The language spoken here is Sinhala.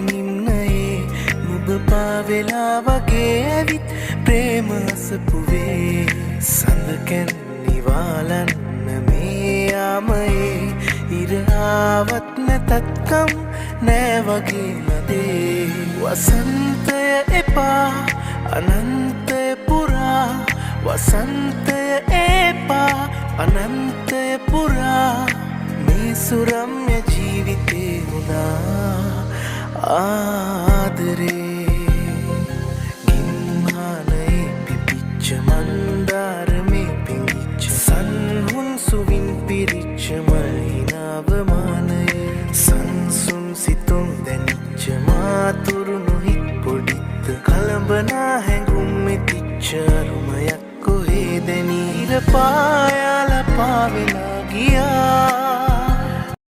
නිම්නයේ නුඹ පාවෙලා වගේ ඇවිත් ප්‍රේම අසපුවේ සඳකැන් නිවාලන්න මේ යාමයේ ඉර ආවත් නැතත්කම් නෑ වගේ නදේ වසන්තය එපා අනන්තය පුරා වසන්තය එපා අනන්තය පුරා මේ සුරම්‍ය ජීවිතේ වුණා ආදරේ ගිම්මානයේ පිපිච්ච මන්දාරමේ පිංගිච්ච සන්හුන් සුවින් පිරිච්ච මහිනාවමානයේ සංසුන් සිතුම් දැනිච්ච මාතුරු නොහිත් පොඩිත්ත කළඹනා හැඟුම් මෙතිච්ච අරුමයක් කොහේ දැනීර පායාල පාවෙලා ගියා